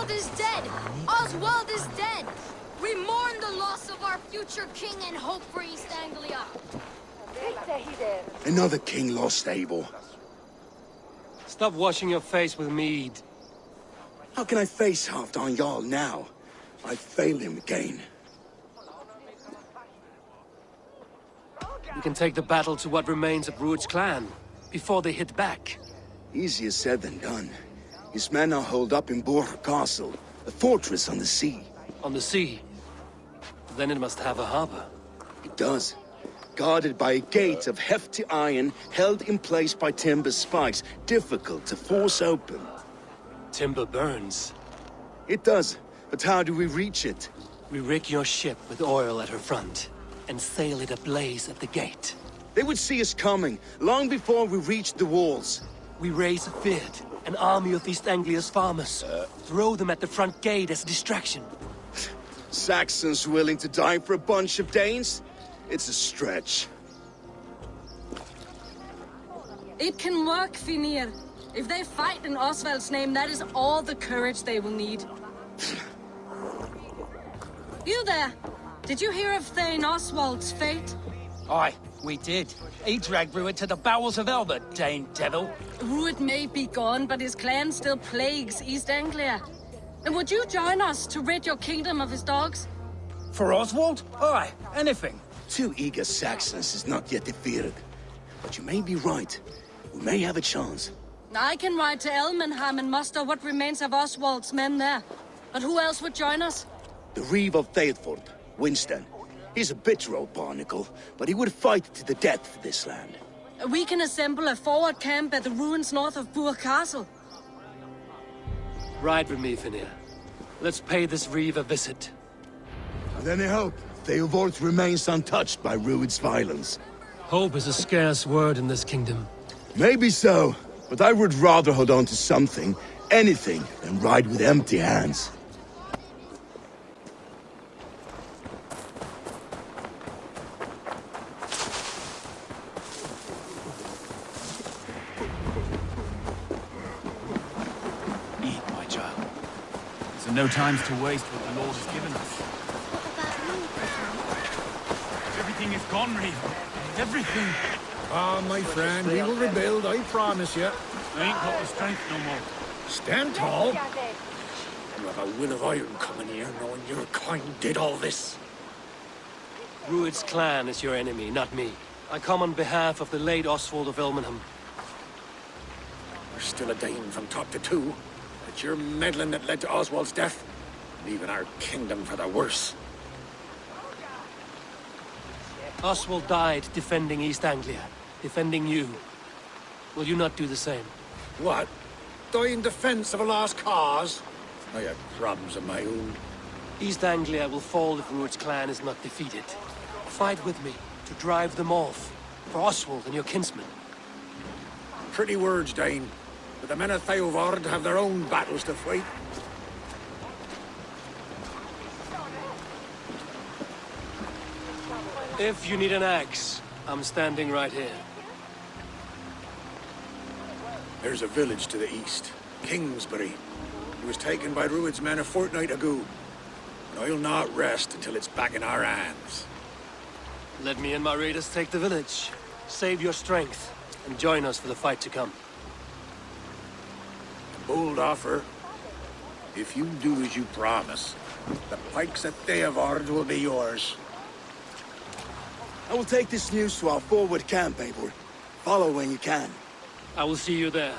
Oswald is dead! Oswald is dead! We mourn the loss of our future king and hope for East Anglia. Another king lost, Abel. Stop washing your face with mead. How can I face Halfdan Jarl now? I failed him again. We can take the battle to what remains of Rued's clan, before they hit back. Easier said than done. His men are holed up in Borg Castle, a fortress on the sea. On the sea? Then it must have a harbor. It does. Guarded by a gate of hefty iron, held in place by timber spikes, difficult to force open. Timber burns. It does, but how do we reach it? We rig your ship with oil at her front, and sail it ablaze at the gate. They would see us coming, long before we reached the walls. We raise a Fyrd, an army of East Anglia's farmers. Throw them at the front gate as a distraction. Saxons willing to die for a bunch of Danes? It's a stretch. It can work, Finir. If they fight in Oswald's name, that is all the courage they will need. You there! Did you hear of Thane Oswald's fate? Aye, we did. He dragged Rued to the bowels of Elba, Dane devil. Rued may be gone, but his clan still plagues East Anglia. And would you join us to rid your kingdom of his dogs? For Oswald? Aye, anything. 2 eager Saxons is not yet defeated. But you may be right. We may have a chance. I can ride to Elmenham and muster what remains of Oswald's men there. But who else would join us? The Reeve of Thetford, Winston. He's a bitter old barnacle, but he would fight to the death for this land. We can assemble a forward camp at the ruins north of Burg Castle. Ride with me, Finir. Let's pay this Reeve a visit. And any hope? Theodort remains untouched by Rued's violence. Hope is a scarce word in this kingdom. Maybe so, but I would rather hold on to something, anything, than ride with empty hands. Eat, my child. There's no times to waste what the Lord has given us. Everything is gone, Reeve. Everything. Ah, my friend, we will rebuild, I promise you. I ain't got the strength no more. Stand tall. You have a will of iron coming here, knowing your kind did all this. Rued's clan is your enemy, not me. I come on behalf of the late Oswald of Elmenham. We're still a Dane from top to two. It's your meddling that led to Oswald's death, leaving our kingdom for the worse. Oswald died defending East Anglia, defending you. Will you not do the same? What? Die in defense of a lost cause? I have problems of my own. East Anglia will fall if Rued's clan is not defeated. Fight with me to drive them off, for Oswald and your kinsmen. Pretty words, Dane. But the men of Theodord have their own battles to fight. If you need an axe, I'm standing right here. There's a village to the east, Kingsbury. It was taken by Rued's men a fortnight ago. And I'll not rest until it's back in our hands. Let me and my raiders take the village. Save your strength, and join us for the fight to come. A bold offer. If you do as you promise, the pikes at Theodord will be yours. I will take this news to our forward camp, Eivor. Follow when you can. I will see you there.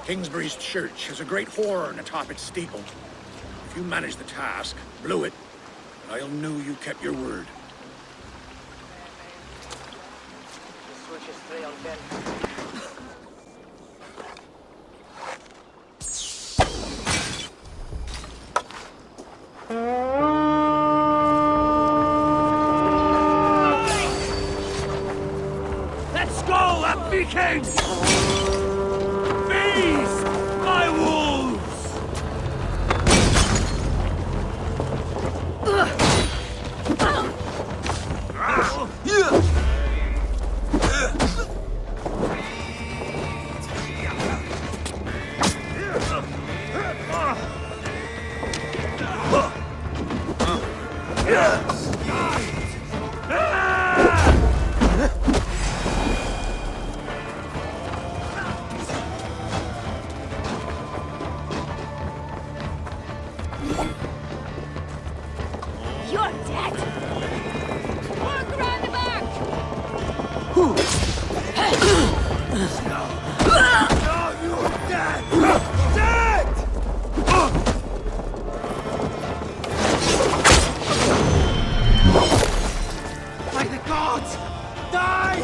Kingsbury's church has a great horn atop its steeple. If you manage the task, blow it, and I'll know you kept your word. Let's go, happy kings! Feast, my wolves! not! Die!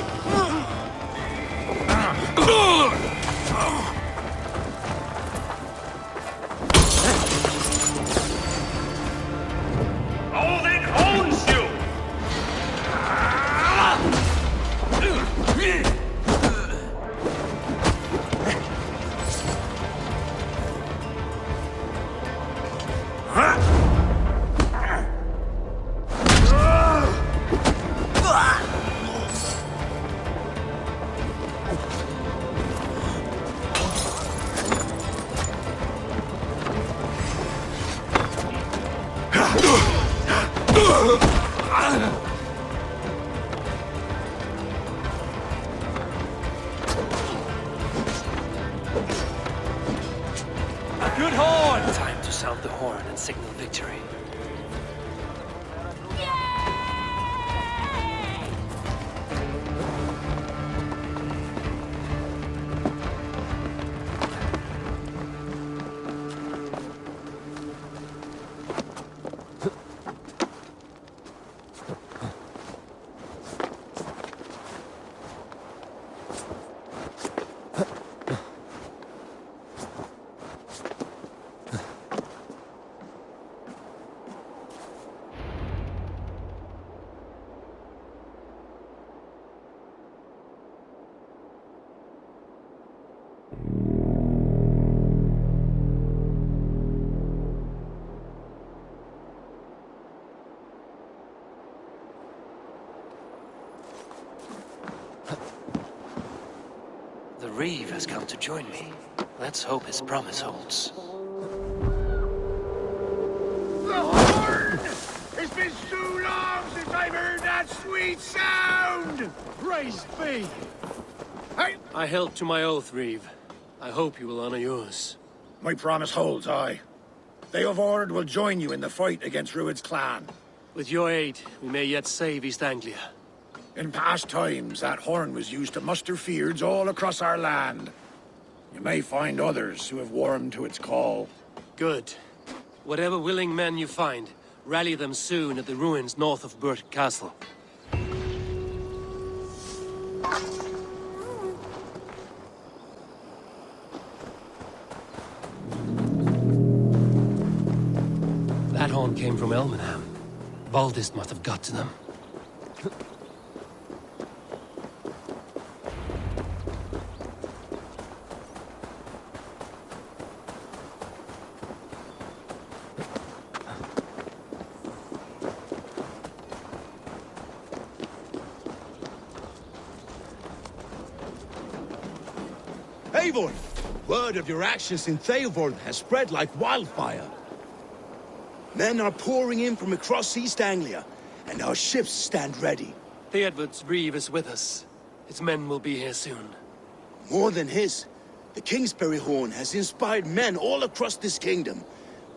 Odin owns you! Good horn! Time to sound the horn and signal victory. The Reeve has come to join me. Let's hope his promise holds. The horn! It's been so long since I've heard that sweet sound! Praise be! Hey! I held to my oath, Reeve. I hope you will honor yours. My promise holds, aye. They of Ord will join you in the fight against Rued's clan. With your aid, we may yet save East Anglia. In past times, that horn was used to muster fyrds all across our land. You may find others who have warmed to its call. Good. Whatever willing men you find, rally them soon at the ruins north of Burt Castle. That horn came from Elmenham. Baldist must have got to them. Eivor! Word of your actions in Theovorn has spread like wildfire. Men are pouring in from across East Anglia, and our ships stand ready. Theodward's Reeve is with us. His men will be here soon. More than his, the Kingsbury Horn has inspired men all across this kingdom.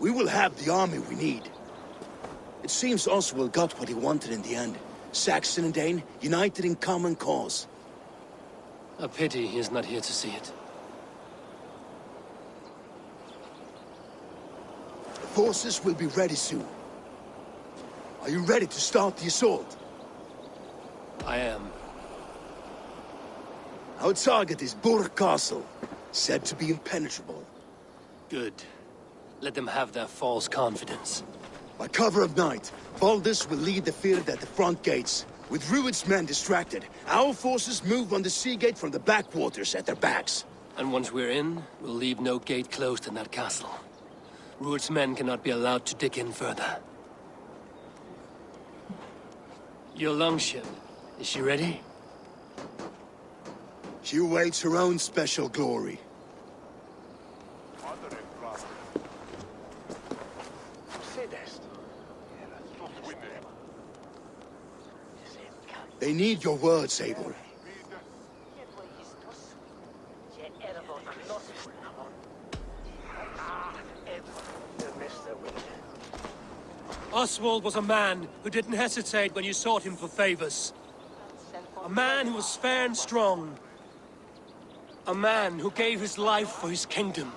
We will have the army we need. It seems Oswald got what he wanted in the end. Saxon and Dane united in common cause. A pity he is not here to see it. Forces will be ready soon. Are you ready to start the assault? I am. Our target is Burg Castle, said to be impenetrable. Good. Let them have their false confidence. By cover of night, Baldus will lead the field at the front gates. With Rued's men distracted, our forces move on the sea gate from the backwaters at their backs. And once we're in, we'll leave no gate closed in that castle. Rued's men cannot be allowed to dig in further. Your longship, is she ready? She awaits her own special glory. They need your words, Eivor. Oswald was a man who didn't hesitate when you sought him for favors. A man who was fair and strong. A man who gave his life for his kingdom.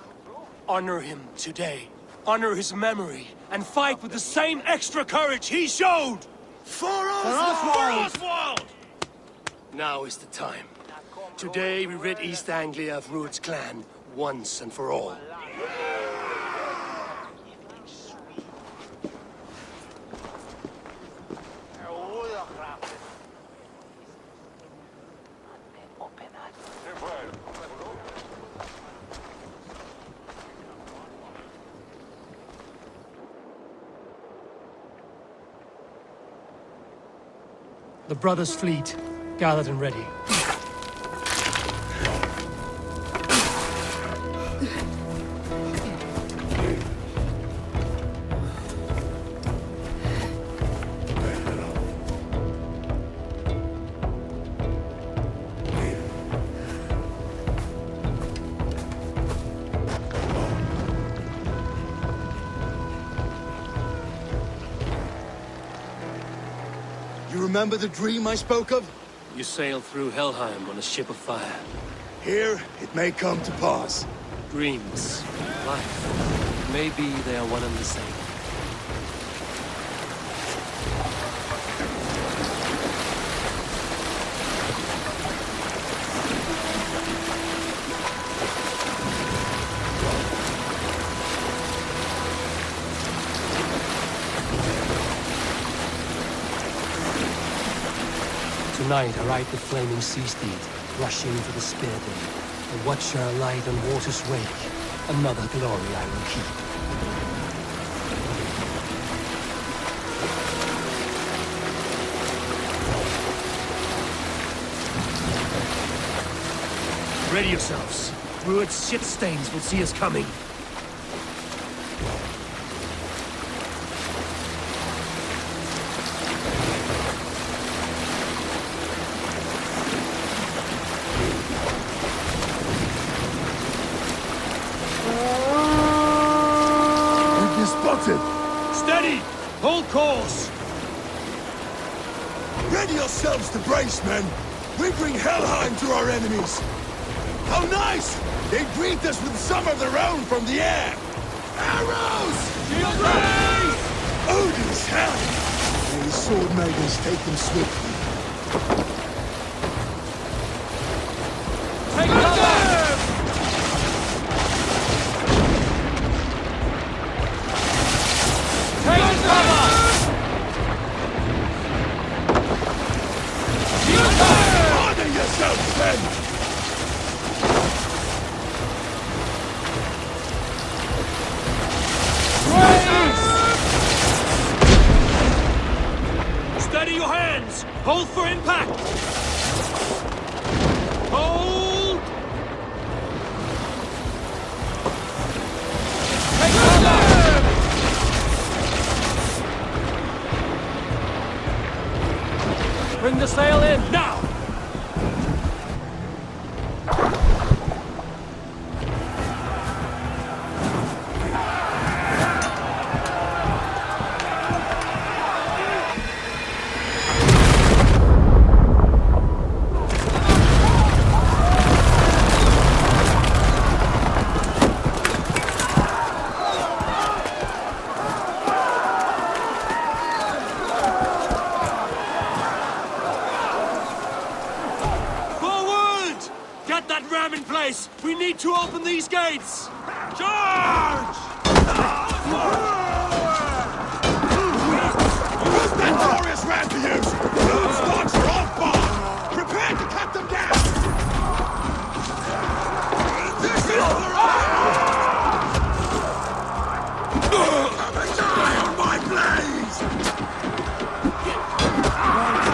Honor him today. Honor his memory. And fight with the same extra courage he showed! For Oswald! For Oswald! Now is the time. Today we rid East Anglia of Rued's clan once and for all. The brothers' fleet, gathered and ready. You remember the dream I spoke of? You sail through Helheim on a ship of fire. Here, it may come to pass. Dreams, life, maybe they are one and the same. Tonight I ride the flaming sea steed, rushing to the spear beam. A watcher alight on water's wake. Another glory I will keep. Ready yourselves. Rued's shit stains will see us coming. Steady! Hold course! Ready yourselves to brace, men! We bring Helheim to our enemies! How nice! They greet us with some of their own from the air! Arrows! Shield raise! Odin's hell! May his sword maidens take them swiftly. Take cover! Honor yourselves, men! Steady your hands! Hold for impact! Hold! Take cover! Bring the sail in, now! In place! We need to open these gates! Charge! Use that glorious ram to use! Those dogs are all far! Prepare to cut them down! This is the Come and die on my blades!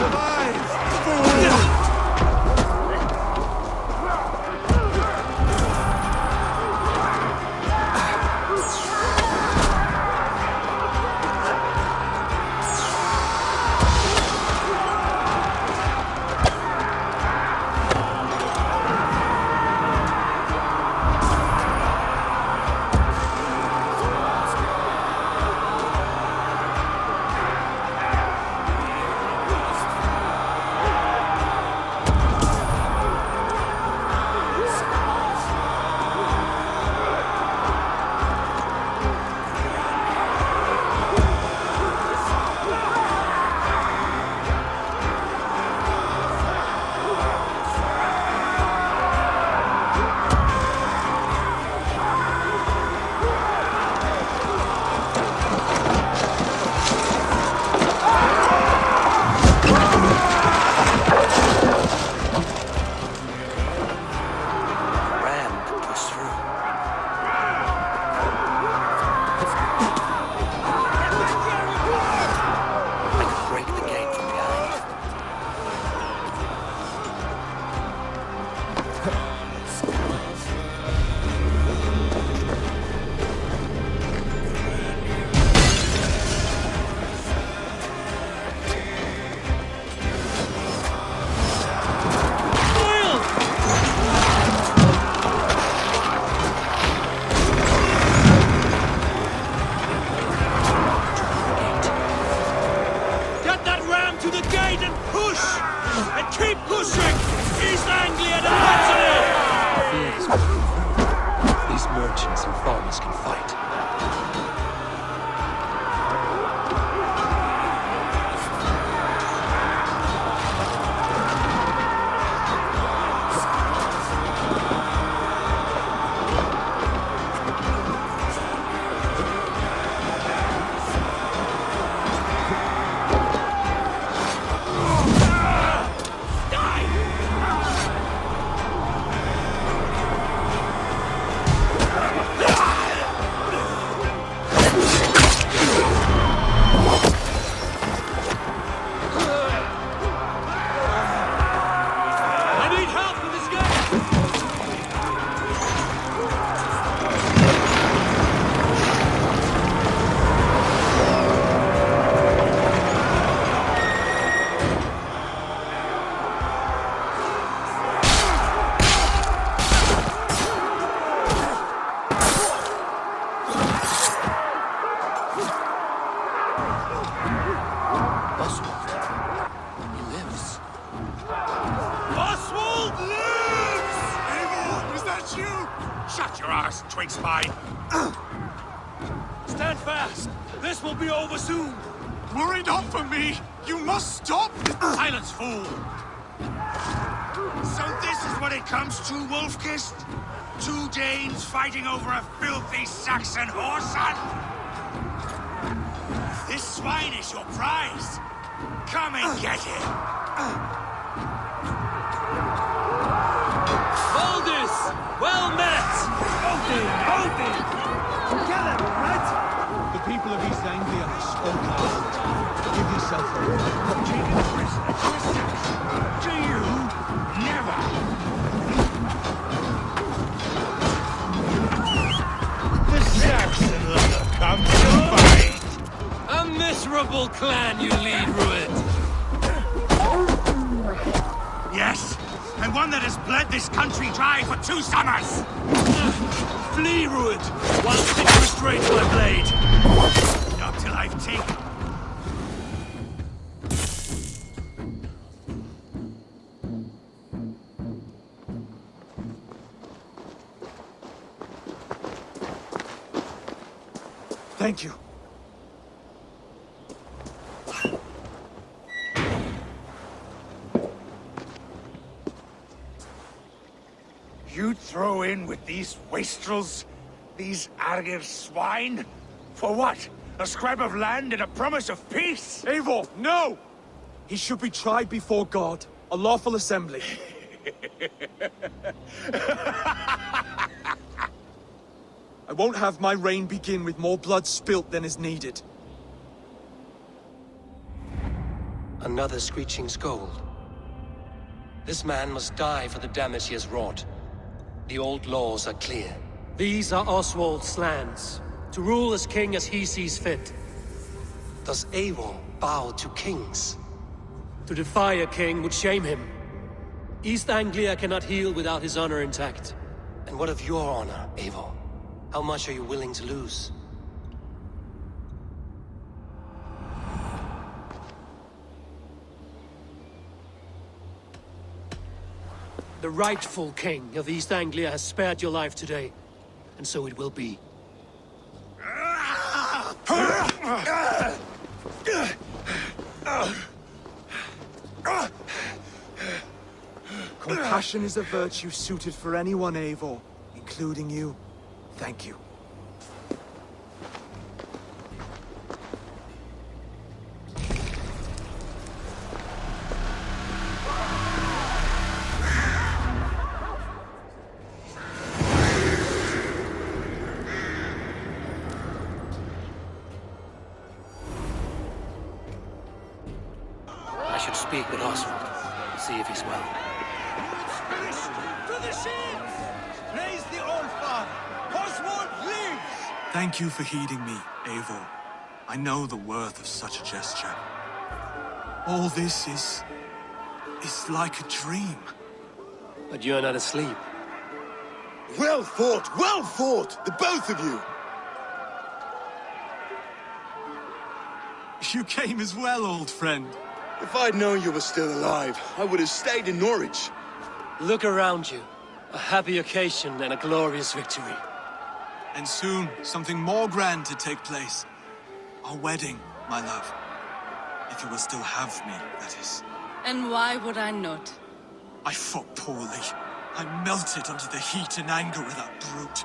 Survive! Shut your arse, twig spine! Stand fast! This will be over soon! Worry not for me! You must stop! Silence, fool! So this is what it comes to, Wolfkist? 2 Danes fighting over a filthy Saxon whoreson? This swine is your prize! Come and get him! Valdis! Well met! Hold it! Together, right? The people of East Anglia are spoken. Give yourself over. Taking a prisoner to a Saxon? To you? Never! The Saxon lover comes to fight! A miserable clan you lead, Rued! Yes, and one that has bled this country dry for 2 summers! Flee, Rued, whilst it restrains my blade! Not till I've taken... Thank you. You throw in with these wastrels? These Argir swine? For what? A scrap of land and a promise of peace? Eivor, no! He should be tried before God, a lawful assembly. I won't have my reign begin with more blood spilt than is needed. Another screeching scold. This man must die for the damage he has wrought. The old laws are clear. These are Oswald's lands, to rule as king as he sees fit. Does Eivor bow to kings? To defy a king would shame him. East Anglia cannot heal without his honor intact. And what of your honor, Eivor? How much are you willing to lose? The rightful king of East Anglia has spared your life today, and so it will be. Compassion is a virtue suited for anyone, Eivor, including you. Thank you. I should speak with Oswald, see if he's well. To the ships! Praise the Old Father! Oswald lives! Thank you for heeding me, Eivor. I know the worth of such a gesture. All this is like a dream. But you're not asleep. Well fought, the both of you! You came as well, old friend. If I'd known you were still alive, I would have stayed in Norwich. Look around you. A happy occasion and a glorious victory. And soon, something more grand to take place. Our wedding, my love. If you will still have me, that is. And why would I not? I fought poorly. I melted under the heat and anger of that brute.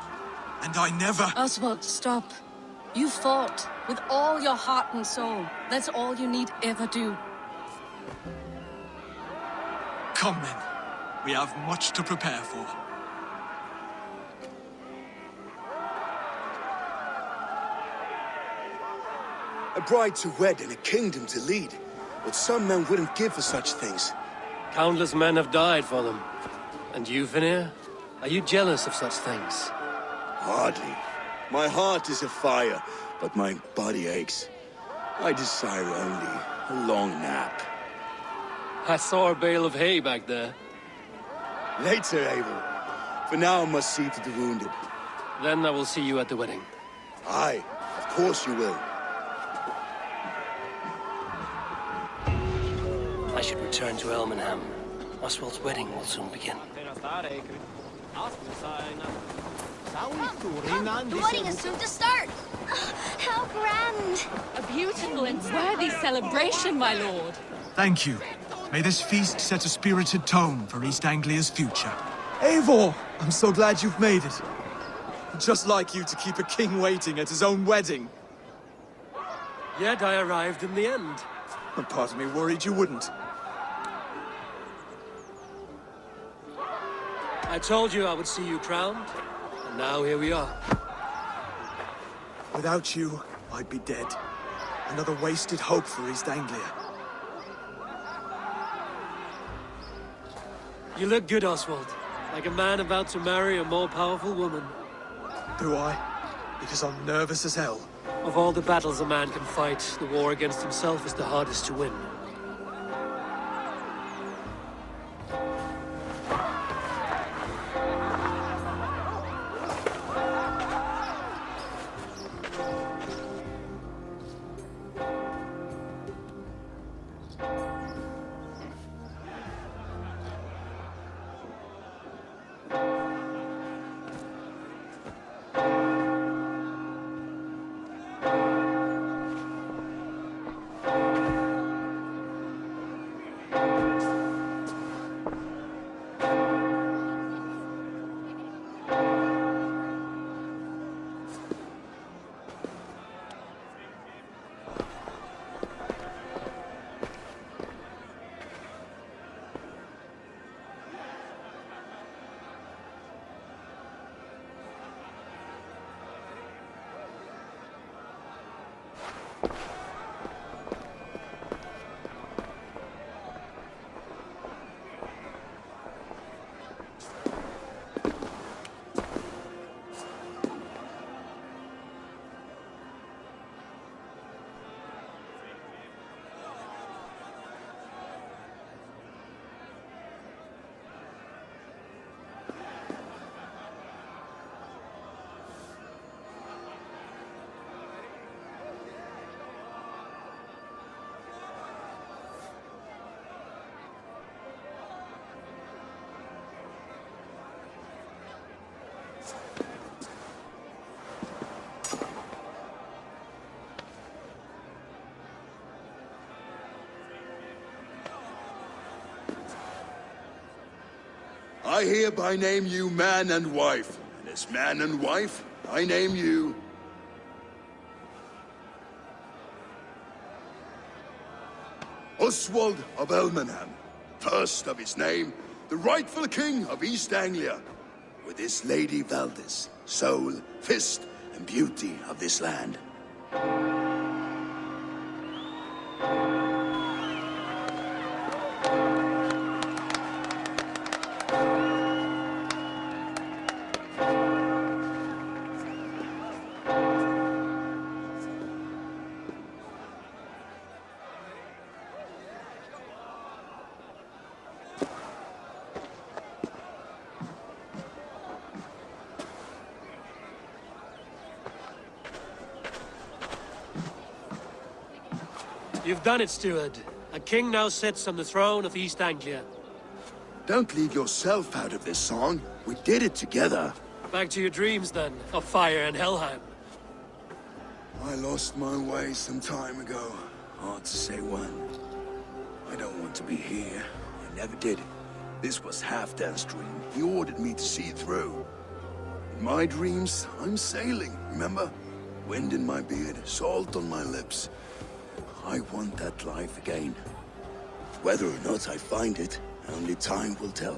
And I never... Oswald, stop. You fought with all your heart and soul. That's all you need ever do. Come then. We have much to prepare for. A bride to wed and a kingdom to lead. What some men wouldn't give for such things. Countless men have died for them. And you, Vanir? Are you jealous of such things? Hardly. My heart is afire, but my body aches. I desire only a long nap. I saw a bale of hay back there. Later, Eivor. For now, I must see to the wounded. Then I will see you at the wedding. Aye, of course you will. I should return to Elmenham. Oswald's wedding will soon begin. The wedding is soon to start. How grand! A beautiful and worthy celebration, my lord. Thank you. May this feast set a spirited tone for East Anglia's future. Eivor! I'm so glad you've made it. Just like you to keep a king waiting at his own wedding. Yet I arrived in the end. A part of me worried you wouldn't. I told you I would see you crowned, and now here we are. Without you, I'd be dead. Another wasted hope for East Anglia. You look good, Oswald. Like a man about to marry a more powerful woman. Do I? Because I'm nervous as hell. Of all the battles a man can fight, the war against himself is the hardest to win. I hereby name you man and wife. And as man and wife, I name you... Oswald of Elmenham, first of his name, the rightful king of East Anglia, with his lady Valdis, soul, fist, and beauty of this land. You've done it, steward. A king now sits on the throne of East Anglia. Don't leave yourself out of this song. We did it together. Back to your dreams, then, of fire and Helheim. I lost my way some time ago. Hard to say when. I don't want to be here. I never did. This was Halfdan's dream. He ordered me to see it through. In my dreams, I'm sailing, remember? Wind in my beard, salt on my lips. I want that life again. Whether or not I find it, only time will tell.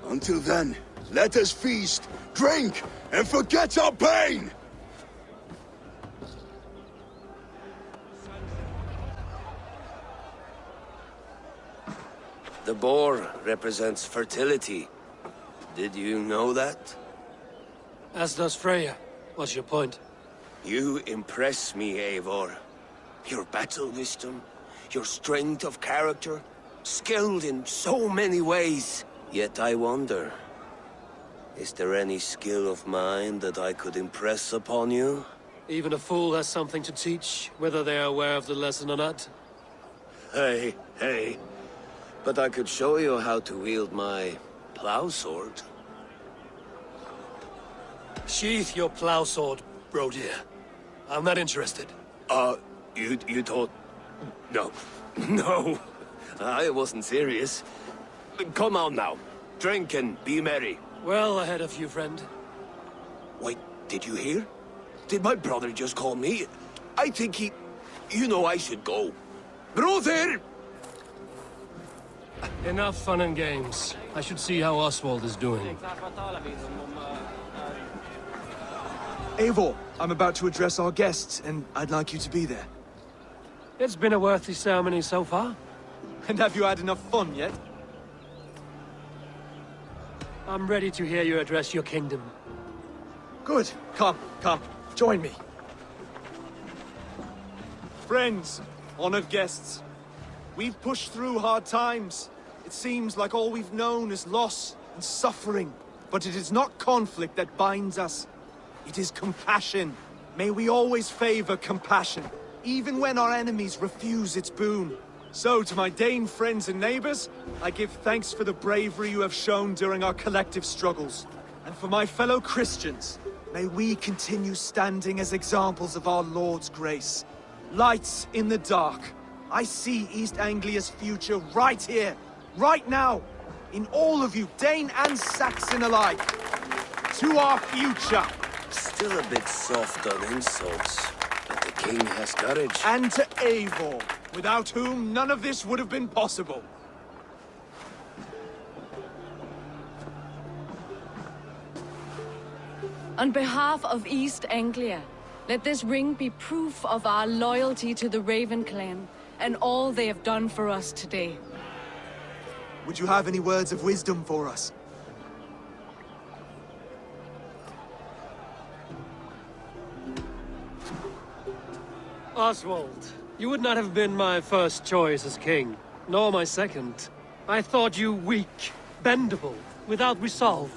Until then, let us feast, drink, and forget our pain! The boar represents fertility. Did you know that? As does Freya. What's your point? You impress me, Eivor. Your battle wisdom, your strength of character, skilled in so many ways. Yet I wonder, is there any skill of mine that I could impress upon you? Even a fool has something to teach, whether they are aware of the lesson or not. Hey. But I could show you how to wield my plow sword. Sheath your plow sword, bro dear. I'm not interested. You thought... No. No. I wasn't serious. Come on now. Drink and be merry. Well ahead of you, friend. Wait, did you hear? Did my brother just call me? I think he... You know I should go. Brother! Enough fun and games. I should see how Oswald is doing. Eivor, I'm about to address our guests, and I'd like you to be there. It's been a worthy ceremony so far. And have you had enough fun yet? I'm ready to hear you address your kingdom. Good. Come, join me. Friends, honored guests, we've pushed through hard times. It seems like all we've known is loss and suffering. But it is not conflict that binds us. It is compassion. May we always favor compassion, even when our enemies refuse its boon. So, to my Dane friends and neighbors, I give thanks for the bravery you have shown during our collective struggles. And for my fellow Christians, may we continue standing as examples of our Lord's grace. Lights in the dark. I see East Anglia's future right here, right now, in all of you, Dane and Saxon alike. To our future. Still a bit soft on insults, but the king has courage. And to Eivor, without whom none of this would have been possible. On behalf of East Anglia, let this ring be proof of our loyalty to the Raven clan and all they have done for us today. Would you have any words of wisdom for us? Oswald, you would not have been my first choice as king, nor my second. I thought you weak, bendable, without resolve.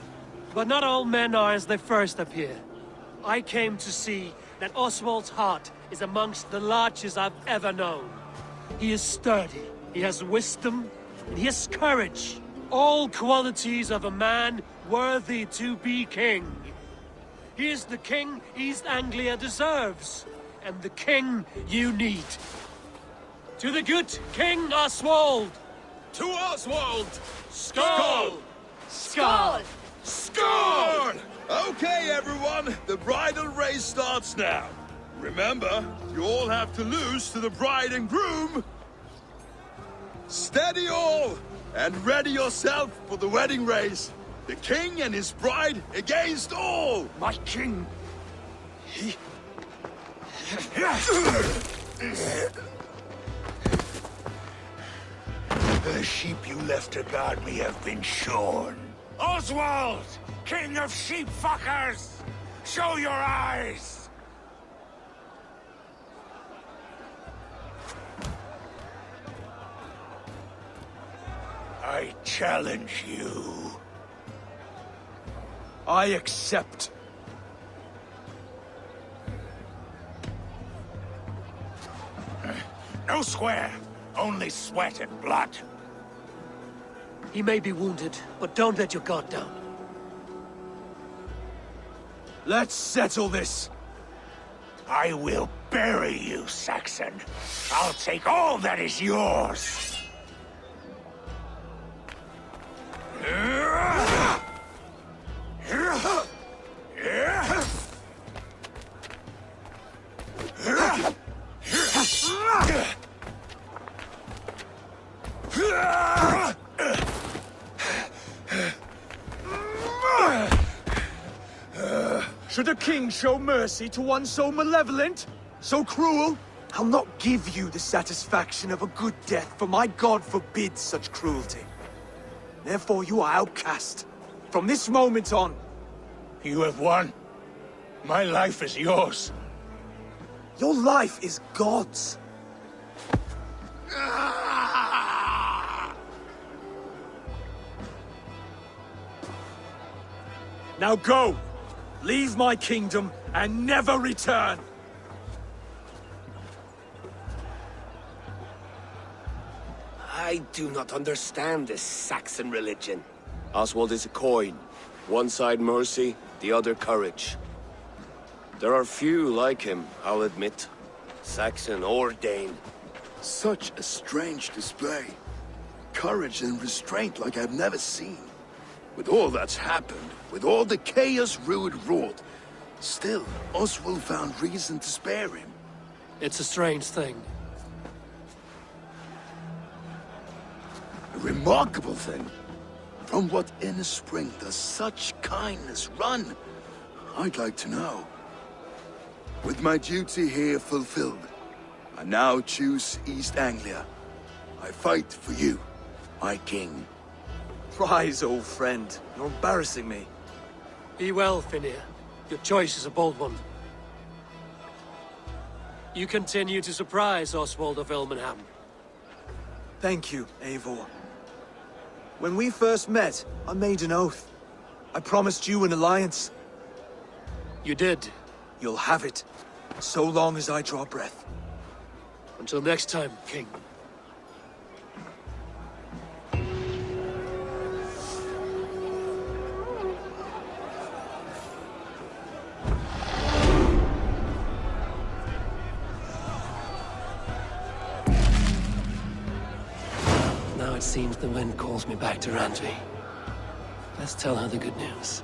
But not all men are as they first appear. I came to see that Oswald's heart is amongst the largest I've ever known. He is sturdy, he has wisdom, and he has courage. All qualities of a man worthy to be king. He is the king East Anglia deserves, and the king you need. To the good King Oswald! To Oswald! Skull! Skull! Score! Okay, everyone, the bridal race starts now. Remember, you all have to lose to the bride and groom. Steady all, and ready yourself for the wedding race. The king and his bride against all. My king! The sheep you left to guard me have been shorn. Oswald! King of sheep fuckers! Show your eyes! I challenge you. I accept. No square, only sweat and blood. He may be wounded, but don't let your guard down. Let's settle this. I will bury you, Saxon. I'll take all that is yours. Should a king show mercy to one so malevolent, so cruel? I'll not give you the satisfaction of a good death, for my god forbids such cruelty. Therefore you are outcast. From this moment on. You have won. My life is yours. Your life is God's. Now go! Leave my kingdom and never return! I do not understand this Saxon religion. Oswald is a coin. One side mercy, the other courage. There are few like him, I'll admit. Saxon or Dane. Such a strange display. Courage and restraint like I've never seen. With all that's happened, with all the chaos Rued wrought, still, Oswald found reason to spare him. It's a strange thing. A remarkable thing. From what inner spring does such kindness run? I'd like to know. With my duty here fulfilled, I now choose East Anglia. I fight for you, my king. Rise, old friend. You're embarrassing me. Be well, Finnir. Your choice is a bold one. You continue to surprise Oswald of Elmenham. Thank you, Eivor. When we first met, I made an oath. I promised you an alliance. You did. You'll have it, so long as I draw breath. Until next time, King. Now it seems the wind calls me back to Randvi. Let's tell her the good news.